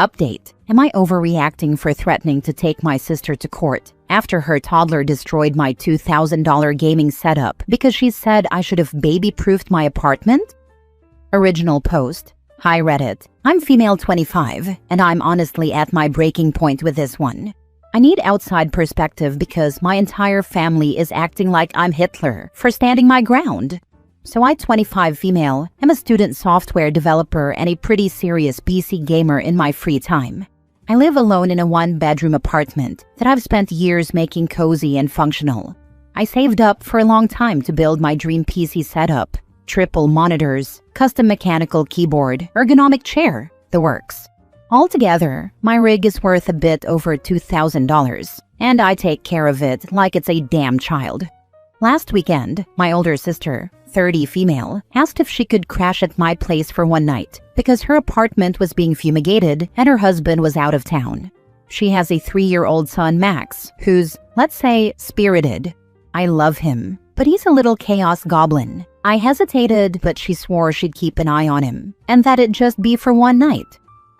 Update. Am I overreacting for threatening to take my sister to court after her toddler destroyed my $2,000 gaming setup because she said I should have baby-proofed my apartment? Original post. Hi Reddit. I'm female 25, and I'm honestly at my breaking point with this one. I need outside perspective because my entire family is acting like I'm Hitler for standing my ground. So I, 25 female, am a student software developer and a pretty serious PC gamer in my free time. I live alone in a one-bedroom apartment that I've spent years making cozy and functional. I saved up for a long time to build my dream PC setup. Triple monitors, custom mechanical keyboard, ergonomic chair, the works. Altogether, my rig is worth a bit over $2,000, and I take care of it like it's a damn child. Last weekend, my older sister, 30 female, asked if she could crash at my place for one night because her apartment was being fumigated and her husband was out of town. She has a 3-year-old son, Max, who's, let's say, spirited. I love him, but he's a little chaos goblin. I hesitated, but she swore she'd keep an eye on him and that it'd just be for one night.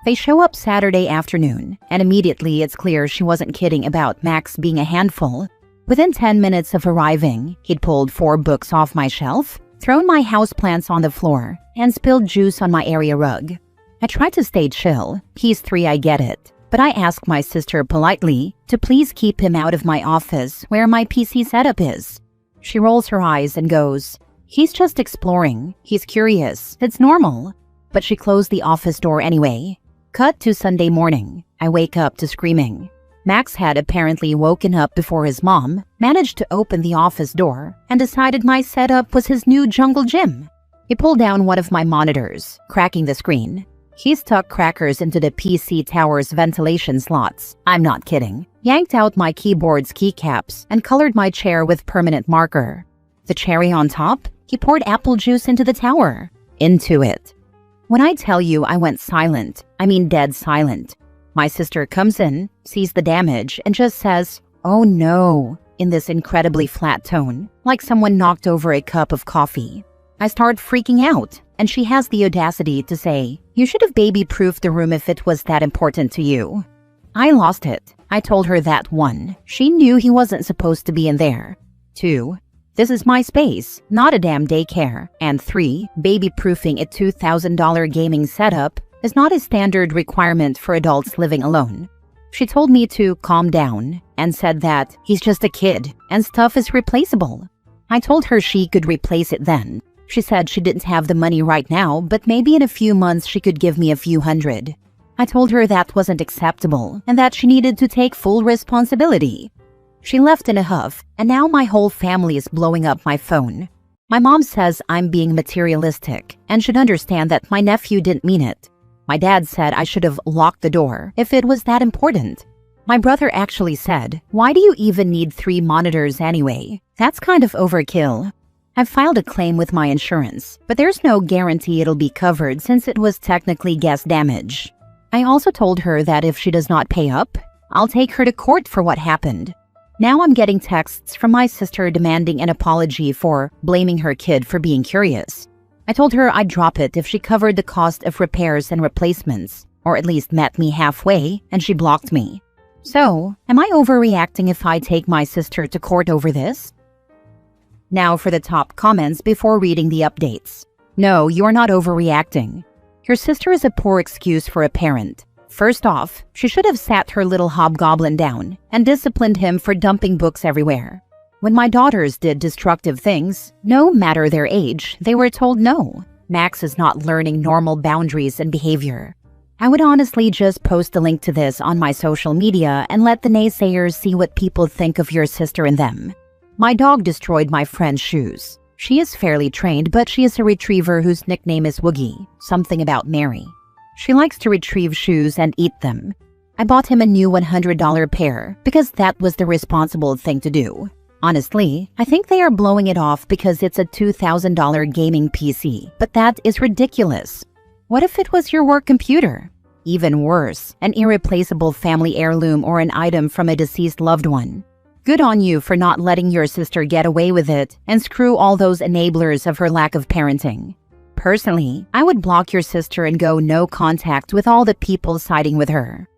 They show up Saturday afternoon, and immediately it's clear she wasn't kidding about Max being a handful. Within 10 minutes of arriving, he'd pulled 4 books off my shelf, thrown my houseplants on the floor, and spilled juice on my area rug. I tried to stay chill. He's 3, I get it. But I asked my sister politely to please keep him out of my office where my PC setup is. She rolls her eyes and goes, "He's just exploring. He's curious. It's normal." But she closed the office door anyway. Cut to Sunday morning. I wake up to screaming. Max had apparently woken up before his mom, managed to open the office door, and decided my setup was his new jungle gym. He pulled down one of my monitors, cracking the screen. He stuck crackers into the PC tower's ventilation slots. I'm not kidding. Yanked out my keyboard's keycaps and colored my chair with permanent marker. The cherry on top, he poured apple juice into the tower. Into it. When I tell you I went silent, I mean dead silent. My sister comes in, sees the damage, and just says, "Oh no," in this incredibly flat tone, like someone knocked over a cup of coffee. I start freaking out, and she has the audacity to say, "You should have baby-proofed the room if it was that important to you." I lost it. I told her that 1, she knew he wasn't supposed to be in there. 2, this is my space, not a damn daycare. And 3, baby-proofing a $2,000 gaming setup is not a standard requirement for adults living alone. She told me to calm down and said that he's just a kid and stuff is replaceable. I told her she could replace it then. She said she didn't have the money right now, but maybe in a few months she could give me a few hundred. I told her that wasn't acceptable and that she needed to take full responsibility. She left in a huff, and now my whole family is blowing up my phone. My mom says I'm being materialistic and should understand that my nephew didn't mean it. My dad said I should have locked the door if it was that important. My brother actually said, "Why do you even need 3 monitors anyway? That's kind of overkill." I've filed a claim with my insurance, but there's no guarantee it'll be covered since it was technically guest damage. I also told her that if she does not pay up, I'll take her to court for what happened. Now I'm getting texts from my sister demanding an apology for blaming her kid for being curious. I told her I'd drop it if she covered the cost of repairs and replacements, or at least met me halfway, and she blocked me. So, am I overreacting if I take my sister to court over this? Now for the top comments before reading the updates. No, you're not overreacting. Your sister is a poor excuse for a parent. First off, she should have sat her little hobgoblin down and disciplined him for dumping books everywhere. When my daughters did destructive things, no matter their age, they were told no. Max is not learning normal boundaries and behavior. I would honestly just post a link to this on my social media and let the naysayers see what people think of your sister and them. My dog destroyed my friend's shoes. She is fairly trained, but she is a retriever whose nickname is Woogie, something about Mary. She likes to retrieve shoes and eat them. I bought him a new $100 pair because that was the responsible thing to do. Honestly, I think they are blowing it off because it's a $2,000 gaming PC, but that is ridiculous. What if it was your work computer? Even worse, an irreplaceable family heirloom or an item from a deceased loved one. Good on you for not letting your sister get away with it and screw all those enablers of her lack of parenting. Personally, I would block your sister and go no contact with all the people siding with her.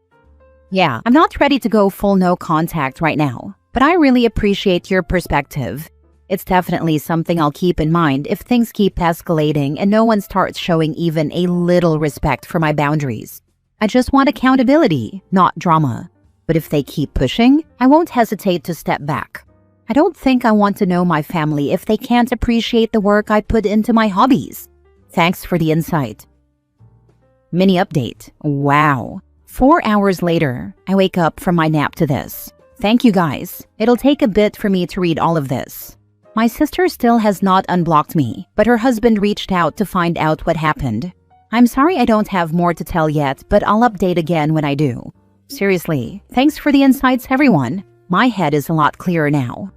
Yeah, I'm not ready to go full no contact right now, but I really appreciate your perspective. It's definitely something I'll keep in mind if things keep escalating and no one starts showing even a little respect for my boundaries. I just want accountability, not drama. But if they keep pushing, I won't hesitate to step back. I don't think I want to know my family if they can't appreciate the work I put into my hobbies. Thanks for the insight. Mini update. Wow. 4 hours later, I wake up from my nap to this. Thank you guys. It'll take a bit for me to read all of this. My sister still has not unblocked me, but her husband reached out to find out what happened. I'm sorry I don't have more to tell yet, but I'll update again when I do. Seriously, thanks for the insights, everyone. My head is a lot clearer now.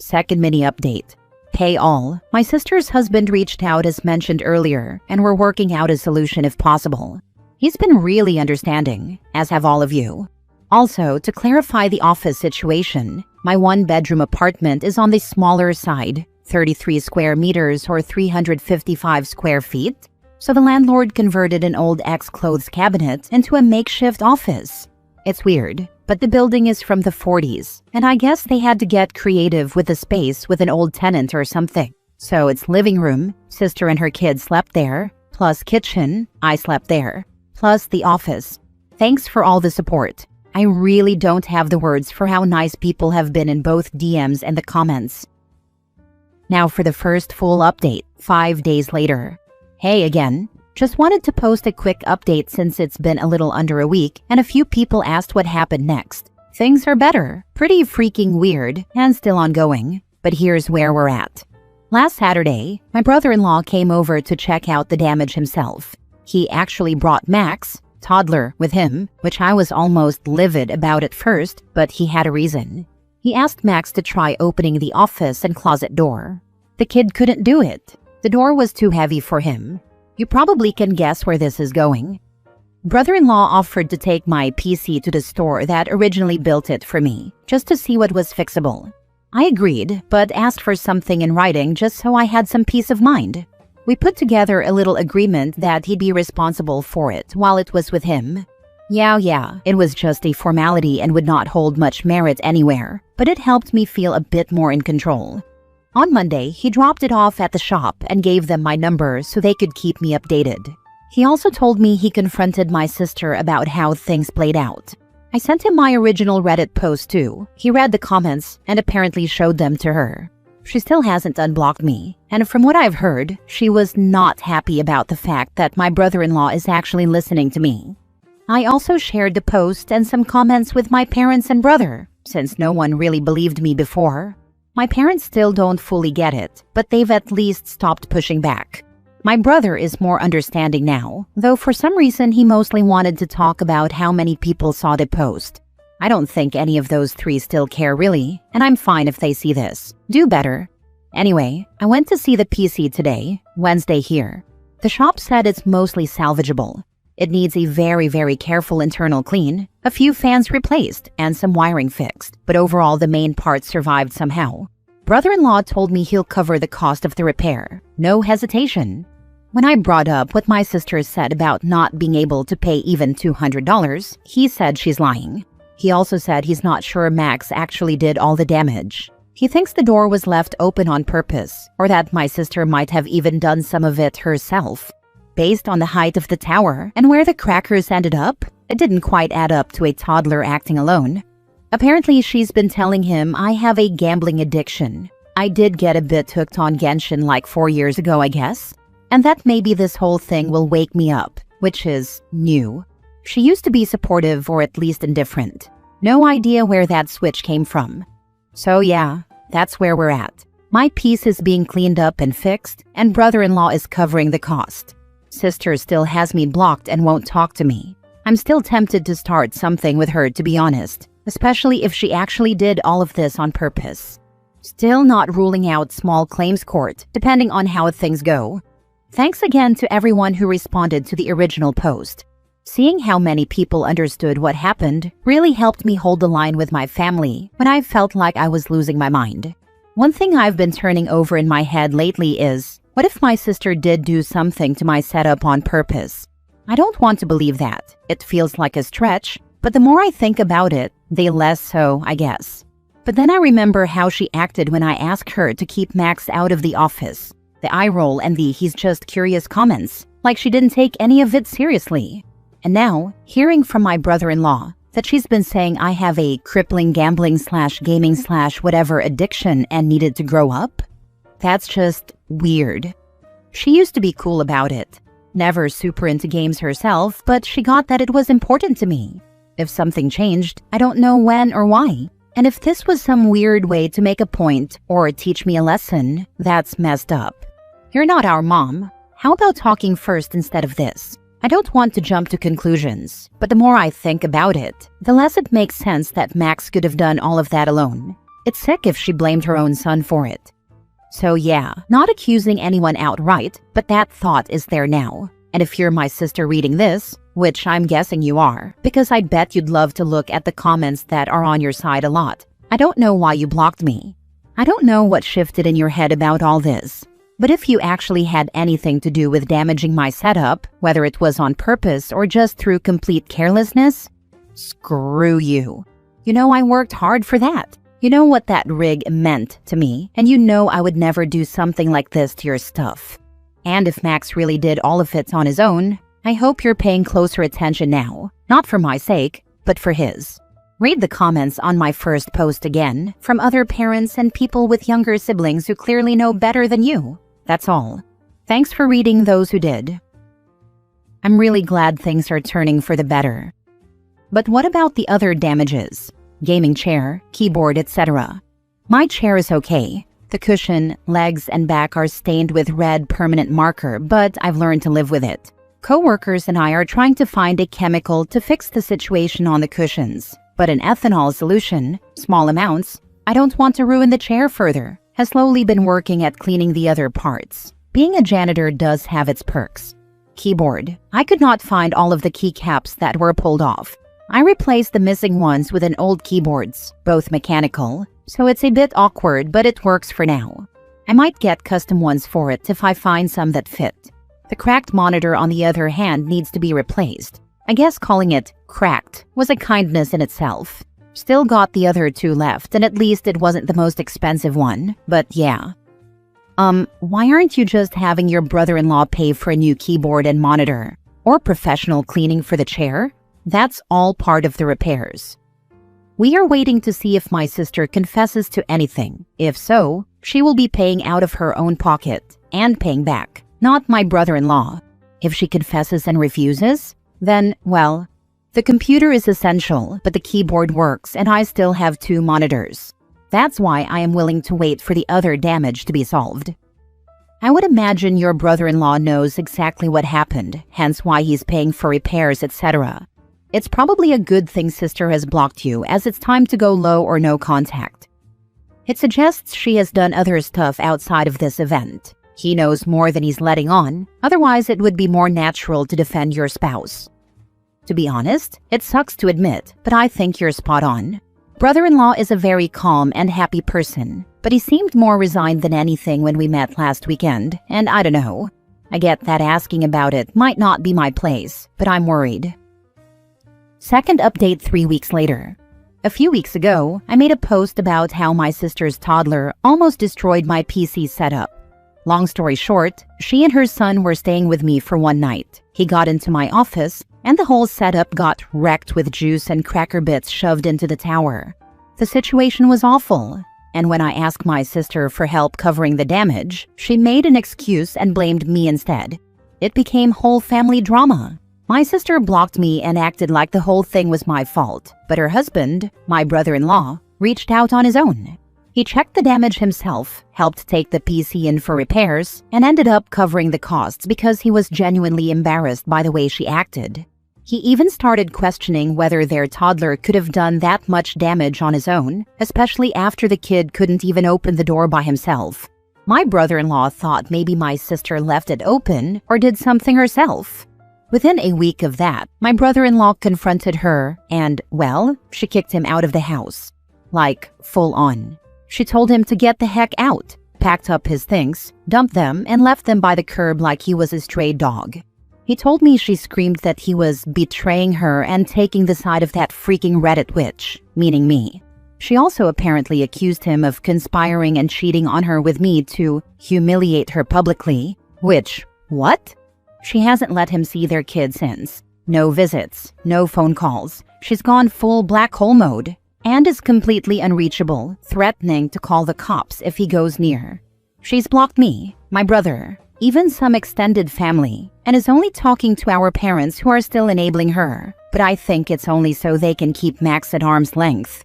Second mini update. Hey all, my sister's husband reached out as mentioned earlier, and we're working out a solution if possible. He's been really understanding, as have all of you. Also, to clarify the office situation, my one-bedroom apartment is on the smaller side, 33 square meters or 355 square feet, so the landlord converted an old ex-clothes cabinet into a makeshift office. It's weird, but the building is from the 40s, and I guess they had to get creative with the space with an old tenant or something. So it's living room, sister and her kids slept there, plus kitchen, I slept there, plus the office. Thanks for all the support. I really don't have the words for how nice people have been in both DMs and the comments. Now for the first full update, 5 days later. Hey again. Just wanted to post a quick update since it's been a little under a week and a few people asked what happened next. Things are better, pretty freaking weird, and still ongoing. But here's where we're at. Last Saturday, my brother-in-law came over to check out the damage himself. He actually brought Max, toddler, with him, which I was almost livid about at first, but he had a reason. He asked Max to try opening the office and closet door. The kid couldn't do it. The door was too heavy for him. You probably can guess where this is going. Brother-in-law offered to take my PC to the store that originally built it for me, just to see what was fixable. I agreed, but asked for something in writing just so I had some peace of mind. We put together a little agreement that he'd be responsible for it while it was with him. Yeah, it was just a formality and would not hold much merit anywhere, but it helped me feel a bit more in control. On Monday, he dropped it off at the shop and gave them my number so they could keep me updated. He also told me he confronted my sister about how things played out. I sent him my original Reddit post too. He read the comments and apparently showed them to her. She still hasn't unblocked me, and from what I've heard, she was not happy about the fact that my brother-in-law is actually listening to me. I also shared the post and some comments with my parents and brother, since no one really believed me before. My parents still don't fully get it, but they've at least stopped pushing back. My brother is more understanding now, though for some reason he mostly wanted to talk about how many people saw the post. I don't think any of those three still care really, and I'm fine if they see this. Do better. Anyway, I went to see the PC today, Wednesday here. The shop said it's mostly salvageable. It needs a very careful internal clean, a few fans replaced, and some wiring fixed, but overall the main parts survived somehow. Brother-in-law told me he'll cover the cost of the repair. No hesitation. When I brought up what my sister said about not being able to pay even $200, he said she's lying. He also said he's not sure Max actually did all the damage. He thinks the door was left open on purpose, or that my sister might have even done some of it herself. Based on the height of the tower and where the crackers ended up, it didn't quite add up to a toddler acting alone. Apparently, she's been telling him I have a gambling addiction. I did get a bit hooked on Genshin like 4 years ago, I guess. And that maybe this whole thing will wake me up, which is new. She used to be supportive or at least indifferent. No idea where that switch came from. So yeah, that's where we're at. My piece is being cleaned up and fixed, and brother-in-law is covering the cost. Sister still has me blocked and won't talk to me. I'm still tempted to start something with her, to be honest, especially if she actually did all of this on purpose. Still not ruling out small claims court, depending on how things go. Thanks again to everyone who responded to the original post. Seeing how many people understood what happened really helped me hold the line with my family when I felt like I was losing my mind. One thing I've been turning over in my head lately is, What if my sister did do something to my setup on purpose? I don't want to believe that. It feels like a stretch, but the more I think about it, the less so, I guess. But then I remember how she acted when I asked her to keep Max out of the office. The eye roll and the "he's just curious" comments, like she didn't take any of it seriously. And now, hearing from my brother-in-law that she's been saying I have a crippling gambling/gaming/whatever addiction and needed to grow up? That's just weird. She used to be cool about it. Never super into games herself, but she got that it was important to me. If something changed, I don't know when or why. And if this was some weird way to make a point or teach me a lesson, that's messed up. You're not our mom. How about talking first instead of this? I don't want to jump to conclusions, but the more I think about it, the less it makes sense that Max could have done all of that alone. It's sick if she blamed her own son for it. So yeah, not accusing anyone outright, but that thought is there now. And if you're my sister reading this, which I'm guessing you are, because I bet you'd love to look at the comments that are on your side a lot, I don't know why you blocked me. I don't know what shifted in your head about all this. But if you actually had anything to do with damaging my setup, whether it was on purpose or just through complete carelessness, screw you. You know I worked hard for that. You know what that rig meant to me, and you know I would never do something like this to your stuff. And if Max really did all of it on his own, I hope you're paying closer attention now, not for my sake, but for his. Read the comments on my first post again, from other parents and people with younger siblings who clearly know better than you. That's all. Thanks for reading those who did. I'm really glad things are turning for the better. But what about the other damages? Gaming chair, keyboard, etc. My chair is okay. The cushion, legs, and back are stained with red permanent marker, but I've learned to live with it. Co-workers and I are trying to find a chemical to fix the situation on the cushions. But an ethanol solution, small amounts, I don't want to ruin the chair further, has slowly been working at cleaning the other parts. Being a janitor does have its perks. Keyboard. I could not find all of the keycaps that were pulled off. I replaced the missing ones with an old keyboards, both mechanical, so it's a bit awkward, but it works for now. I might get custom ones for it if I find some that fit. The cracked monitor, on the other hand, needs to be replaced. I guess calling it cracked was a kindness in itself. Still got the other two left, and at least it wasn't the most expensive one, but yeah. Why aren't you just having your brother-in-law pay for a new keyboard and monitor? Or professional cleaning for the chair? That's all part of the repairs. We are waiting to see if my sister confesses to anything. If so, she will be paying out of her own pocket and paying back, not my brother-in-law. If she confesses and refuses, then, well, the computer is essential, but the keyboard works and I still have 2 monitors. That's why I am willing to wait for the other damage to be solved. I would imagine your brother-in-law knows exactly what happened, hence why he's paying for repairs, etc. It's probably a good thing sister has blocked you, as it's time to go low or no contact. It suggests she has done other stuff outside of this event. He knows more than he's letting on, otherwise it would be more natural to defend your spouse. To be honest, it sucks to admit, but I think you're spot on. Brother-in-law is a very calm and happy person, but he seemed more resigned than anything when we met last weekend, and I don't know. I get that asking about it might not be my place, but I'm worried. Second update 3 weeks later. A few weeks ago, I made a post about how my sister's toddler almost destroyed my PC setup. Long story short, she and her son were staying with me for one night. He got into my office, and the whole setup got wrecked with juice and cracker bits shoved into the tower. The situation was awful, and when I asked my sister for help covering the damage, she made an excuse and blamed me instead. It became whole family drama. My sister blocked me and acted like the whole thing was my fault, but her husband, my brother-in-law, reached out on his own. He checked the damage himself, helped take the PC in for repairs, and ended up covering the costs because he was genuinely embarrassed by the way she acted. He even started questioning whether their toddler could have done that much damage on his own, especially after the kid couldn't even open the door by himself. My brother-in-law thought maybe my sister left it open or did something herself. Within a week of that, my brother-in-law confronted her and, well, she kicked him out of the house. Like, full on. She told him to get the heck out. packed up his things, dumped them, and left them by the curb like he was a stray dog. He told me she screamed that he was betraying her and taking the side of that freaking Reddit witch, meaning me. She also apparently accused him of conspiring and cheating on her with me to humiliate her publicly, which, what? She hasn't let him see their kid since. No visits, no phone calls. She's gone full black hole mode and is completely unreachable, threatening to call the cops if he goes near. She's blocked me, my brother, even some extended family, and is only talking to our parents who are still enabling her, but I think it's only so they can keep Max at arm's length.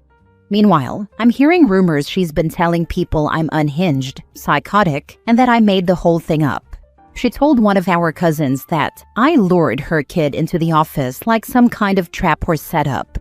Meanwhile, I'm hearing rumors she's been telling people I'm unhinged, psychotic, and that I made the whole thing up. She told one of our cousins that I lured her kid into the office like some kind of trap or setup.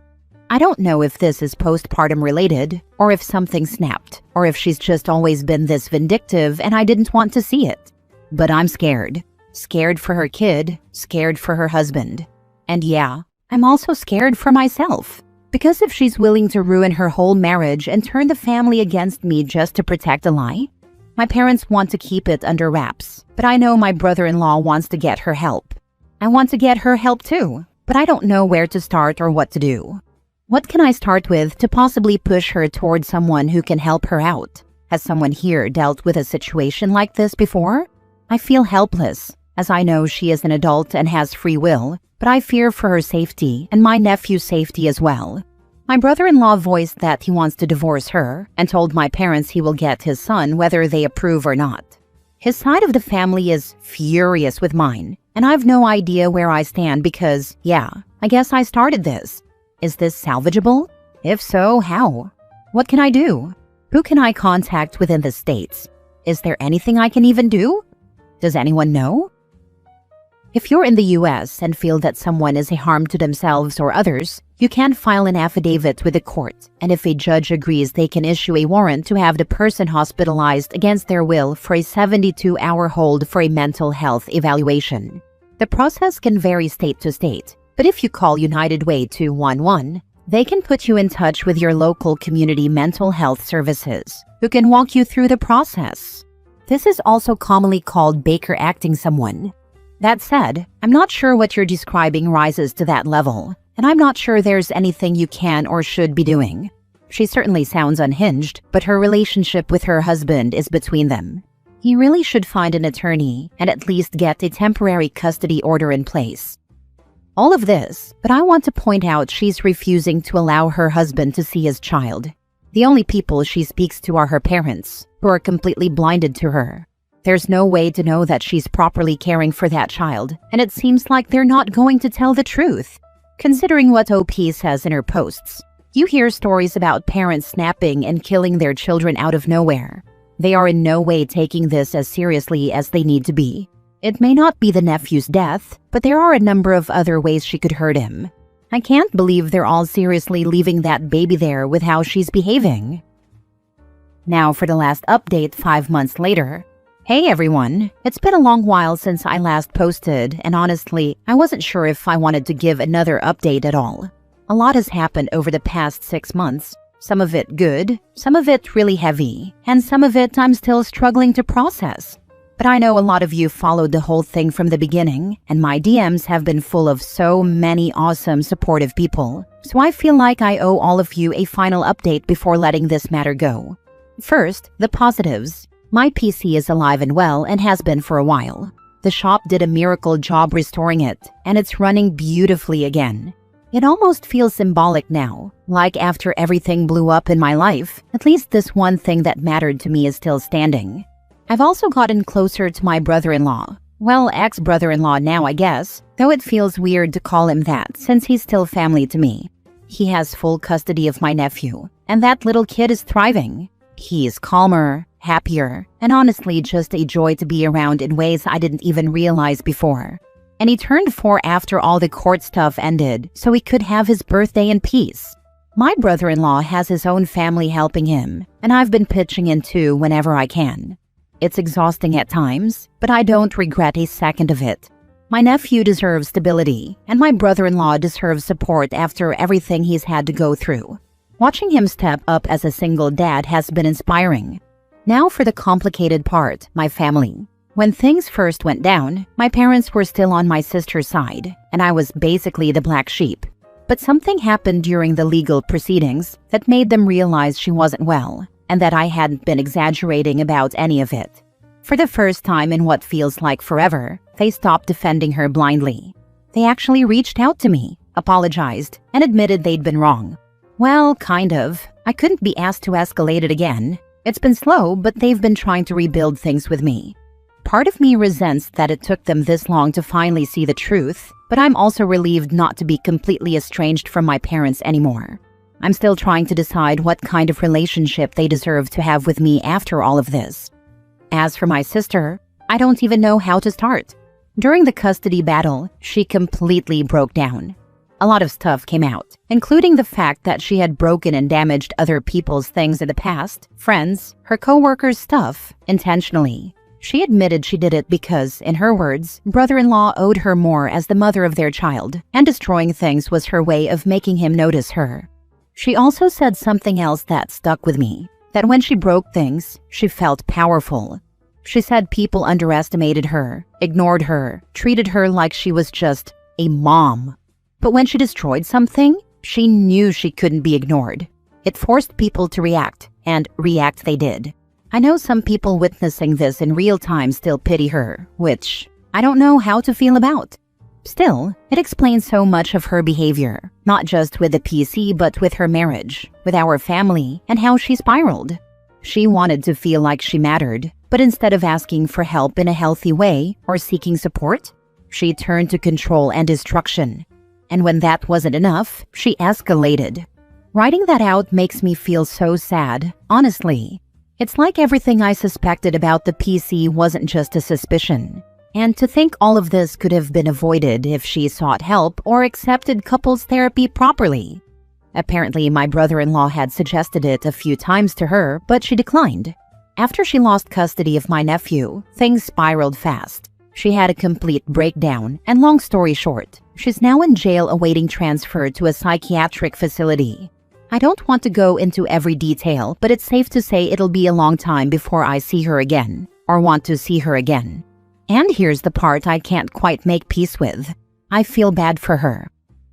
I don't know if this is postpartum related, or if something snapped, or if she's just always been this vindictive and I didn't want to see it. But I'm scared. Scared for her kid, scared for her husband. And yeah, I'm also scared for myself. Because if she's willing to ruin her whole marriage and turn the family against me just to protect a lie, my parents want to keep it under wraps, but I know my brother-in-law wants to get her help. I want to get her help too, but I don't know where to start or what to do. What can I start with to possibly push her toward someone who can help her out? Has someone here dealt with a situation like this before? I feel helpless, as I know she is an adult and has free will, but I fear for her safety and my nephew's safety as well. My brother-in-law voiced that he wants to divorce her and told my parents he will get his son whether they approve or not. His side of the family is furious with mine, and I've no idea where I stand because, yeah, I guess I started this. Is this salvageable? If so, how? What can I do? Who can I contact within the States? Is there anything I can even do? Does anyone know? If you're in the US and feel that someone is a harm to themselves or others, you can file an affidavit with the court, and if a judge agrees, they can issue a warrant to have the person hospitalized against their will for a 72-hour hold for a mental health evaluation. The process can vary state to state, but if you call United Way 211, they can put you in touch with your local community mental health services, who can walk you through the process. This is also commonly called Baker acting someone. That said, I'm not sure what you're describing rises to that level, and I'm not sure there's anything you can or should be doing. She certainly sounds unhinged, but her relationship with her husband is between them. He really should find an attorney and at least get a temporary custody order in place. All of this, but I want to point out she's refusing to allow her husband to see his child. The only people she speaks to are her parents, who are completely blinded to her. There's no way to know that she's properly caring for that child, and it seems like they're not going to tell the truth. Considering what OP says in her posts, you hear stories about parents snapping and killing their children out of nowhere. They are in no way taking this as seriously as they need to be. It may not be the nephew's death, but there are a number of other ways she could hurt him. I can't believe they're all seriously leaving that baby there with how she's behaving. Now for the last update 5 months later. Hey everyone, it's been a long while since I last posted, and honestly, I wasn't sure if I wanted to give another update at all. A lot has happened over the past 6 months. Some of it good, some of it really heavy, and some of it I'm still struggling to process. But I know a lot of you followed the whole thing from the beginning, and my DMs have been full of so many awesome, supportive people. So I feel like I owe all of you a final update before letting this matter go. First, the positives. My PC is alive and well and has been for a while. The shop did a miracle job restoring it, and it's running beautifully again. It almost feels symbolic now, like after everything blew up in my life, at least this one thing that mattered to me is still standing. I've also gotten closer to my brother-in-law. Well, ex-brother-in-law now, I guess, though it feels weird to call him that since he's still family to me. He has full custody of my nephew, and that little kid is thriving. He is calmer, happier, and honestly just a joy to be around in ways I didn't even realize before. And he turned 4 after all the court stuff ended, so he could have his birthday in peace. My brother-in-law has his own family helping him, and I've been pitching in too whenever I can. It's exhausting at times, but I don't regret a second of it. My nephew deserves stability, and my brother-in-law deserves support after everything he's had to go through. Watching him step up as a single dad has been inspiring. Now for the complicated part, my family. When things first went down, my parents were still on my sister's side, and I was basically the black sheep. But something happened during the legal proceedings that made them realize she wasn't well, and that I hadn't been exaggerating about any of it. For the first time in what feels like forever, they stopped defending her blindly. They actually reached out to me, apologized, and admitted they'd been wrong. Well, kind of. I couldn't be asked to escalate it again. It's been slow, but they've been trying to rebuild things with me. Part of me resents that it took them this long to finally see the truth, but I'm also relieved not to be completely estranged from my parents anymore. I'm still trying to decide what kind of relationship they deserve to have with me after all of this. As for my sister, I don't even know how to start. During the custody battle, she completely broke down. A lot of stuff came out, including the fact that she had broken and damaged other people's things in the past, friends, her co-workers' stuff, intentionally. She admitted she did it because, in her words, brother-in-law owed her more as the mother of their child, and destroying things was her way of making him notice her. She also said something else that stuck with me, that when she broke things, she felt powerful. She said people underestimated her, ignored her, treated her like she was just a mom. But when she destroyed something, she knew she couldn't be ignored. It forced people to react, and react they did. I know some people witnessing this in real time still pity her, which I don't know how to feel about. Still, it explains so much of her behavior, not just with the PC but with her marriage, with our family, and how she spiraled. She wanted to feel like she mattered, but instead of asking for help in a healthy way or seeking support, she turned to control and destruction. And when that wasn't enough, she escalated. Writing that out makes me feel so sad, honestly. It's like everything I suspected about the PC wasn't just a suspicion. And to think all of this could have been avoided if she sought help or accepted couples therapy properly. Apparently, my brother-in-law had suggested it a few times to her, but she declined. After she lost custody of my nephew, things spiraled fast. She had a complete breakdown, and long story short, she's now in jail awaiting transfer to a psychiatric facility. I don't want to go into every detail, but it's safe to say it'll be a long time before I see her again, or want to see her again. And here's the part I can't quite make peace with. I feel bad for her.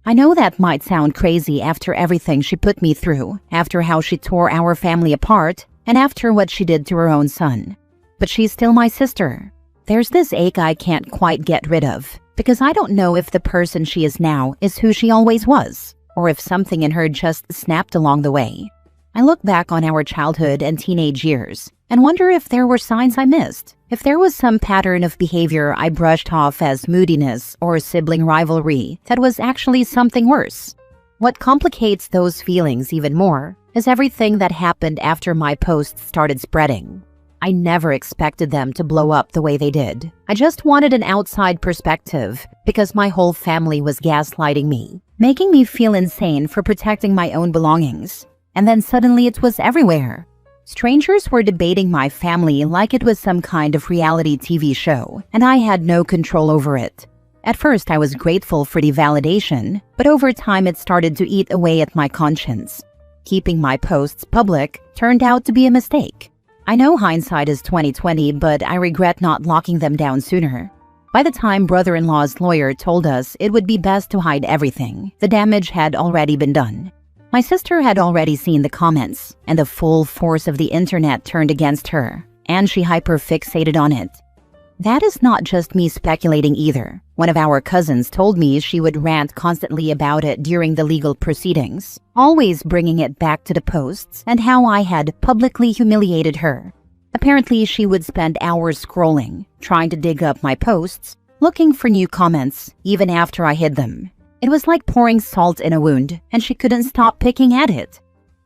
I know that might sound crazy after everything she put me through, after how she tore our family apart, and after what she did to her own son. But she's still my sister. There's this ache I can't quite get rid of, because I don't know if the person she is now is who she always was, or if something in her just snapped along the way. I look back on our childhood and teenage years and wonder if there were signs I missed, if there was some pattern of behavior I brushed off as moodiness or sibling rivalry that was actually something worse. What complicates those feelings even more is everything that happened after my posts started spreading. I never expected them to blow up the way they did. I just wanted an outside perspective because my whole family was gaslighting me, making me feel insane for protecting my own belongings. And then suddenly it was everywhere. Strangers were debating my family like it was some kind of reality TV show, and I had no control over it. At first I was grateful for the validation, but over time it started to eat away at my conscience. Keeping my posts public turned out to be a mistake. I know hindsight is 20/20, but I regret not locking them down sooner. By the time brother-in-law's lawyer told us it would be best to hide everything, the damage had already been done. My sister had already seen the comments, and the full force of the internet turned against her, and she hyper-fixated on it. That is not just me speculating either. One of our cousins told me she would rant constantly about it during the legal proceedings, always bringing it back to the posts and how I had publicly humiliated her. Apparently, she would spend hours scrolling, trying to dig up my posts, looking for new comments, even after I hid them. It was like pouring salt in a wound, and she couldn't stop picking at it.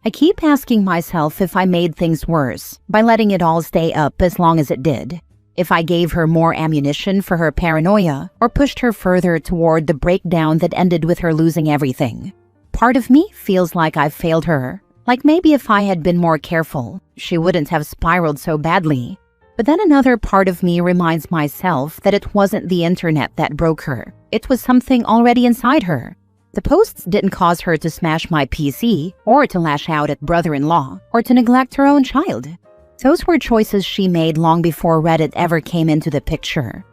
I keep asking myself if I made things worse by letting it all stay up as long as it did. If I gave her more ammunition for her paranoia or pushed her further toward the breakdown that ended with her losing everything. Part of me feels like I failed her, like maybe if I had been more careful, she wouldn't have spiraled so badly. But then another part of me reminds myself that it wasn't the internet that broke her. It was something already inside her. The posts didn't cause her to smash my PC or to lash out at brother-in-law or to neglect her own child. Those were choices she made long before Reddit ever came into the picture.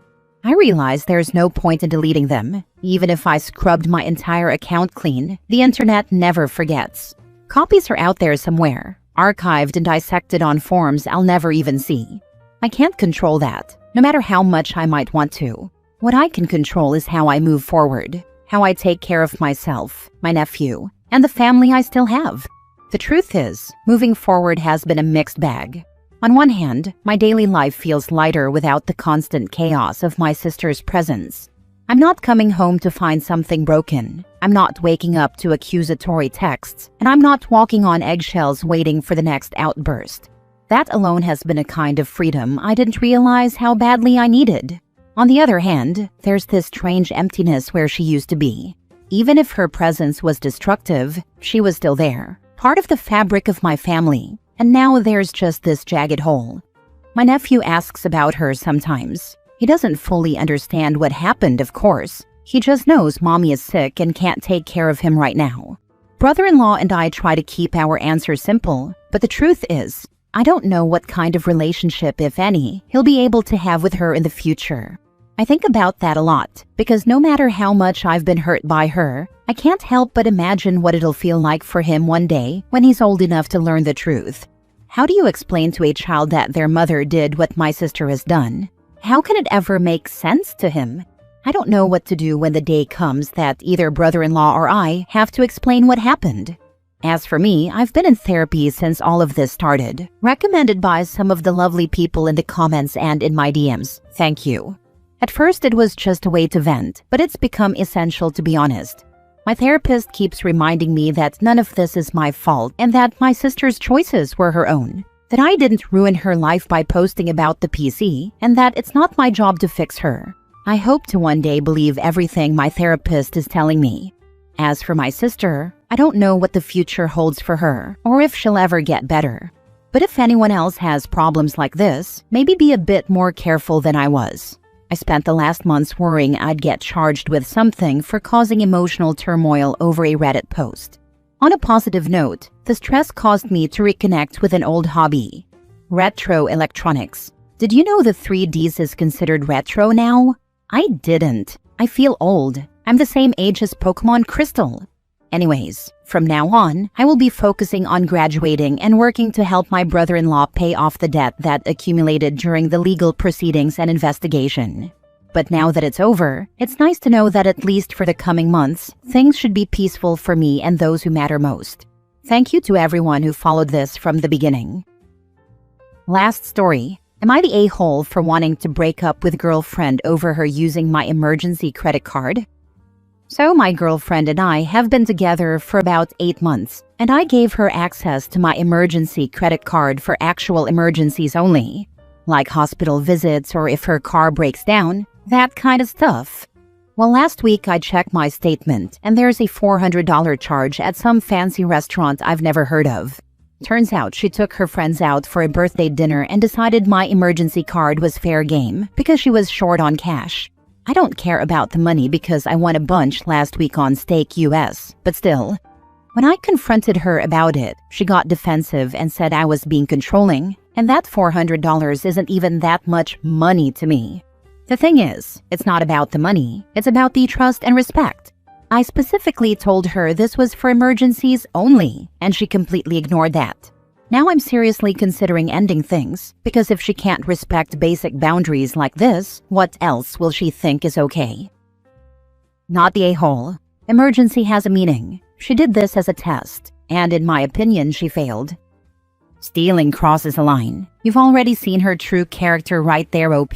I realized there's no point in deleting them. Even if I scrubbed my entire account clean, the internet never forgets. Copies are out there somewhere, archived and dissected on forums I'll never even see. I can't control that, no matter how much I might want to. What I can control is how I move forward, how I take care of myself, my nephew, and the family I still have. The truth is, moving forward has been a mixed bag. On one hand, my daily life feels lighter without the constant chaos of my sister's presence. I'm not coming home to find something broken. I'm not waking up to accusatory texts, and I'm not walking on eggshells waiting for the next outburst. That alone has been a kind of freedom I didn't realize how badly I needed. On the other hand, there's this strange emptiness where she used to be. Even if her presence was destructive, she was still there, part of the fabric of my family. And now there's just this jagged hole. My nephew asks about her sometimes. He doesn't fully understand what happened, of course. He just knows mommy is sick and can't take care of him right now. Brother-in-law and I try to keep our answers simple, but the truth is, I don't know what kind of relationship, if any, he'll be able to have with her in the future. I think about that a lot, because no matter how much I've been hurt by her, I can't help but imagine what it'll feel like for him one day when he's old enough to learn the truth. How do you explain to a child that their mother did what my sister has done? How can it ever make sense to him? I don't know what to do when the day comes that either brother-in-law or I have to explain what happened. As for me, I've been in therapy since all of this started, recommended by some of the lovely people in the comments and in my DMs. Thank you. At first, it was just a way to vent, but it's become essential, to be honest. My therapist keeps reminding me that none of this is my fault and that my sister's choices were her own, that I didn't ruin her life by posting about the PC, and that it's not my job to fix her. I hope to one day believe everything my therapist is telling me. As for my sister, I don't know what the future holds for her or if she'll ever get better. But if anyone else has problems like this, maybe be a bit more careful than I was. I spent the last months worrying I'd get charged with something for causing emotional turmoil over a Reddit post. On a positive note, the stress caused me to reconnect with an old hobby: retro electronics. Did you know the 3Ds is considered retro now? I didn't. I feel old. I'm the same age as Pokemon Crystal. Anyways, from now on, I will be focusing on graduating and working to help my brother-in-law pay off the debt that accumulated during the legal proceedings and investigation. But now that it's over, it's nice to know that at least for the coming months, things should be peaceful for me and those who matter most. Thank you to everyone who followed this from the beginning. Last story. Am I the a-hole for wanting to break up with girlfriend over her using my emergency credit card? So my girlfriend and I have been together for about 8 months, and I gave her access to my emergency credit card for actual emergencies only, like hospital visits or if her car breaks down, that kind of stuff. Well, last week I checked my statement, and there's a $400 charge at some fancy restaurant I've never heard of. Turns out she took her friends out for a birthday dinner and decided my emergency card was fair game because she was short on cash. I don't care about the money because I won a bunch last week on Stake US, but still. When I confronted her about it, she got defensive and said I was being controlling, and that $400 isn't even that much money to me. The thing is, it's not about the money, it's about the trust and respect. I specifically told her this was for emergencies only, and she completely ignored that. Now I'm seriously considering ending things, because if she can't respect basic boundaries like this, what else will she think is okay? Not the a-hole. Emergency has a meaning. She did this as a test, and in my opinion, she failed. Stealing crosses a line. You've already seen her true character right there, OP.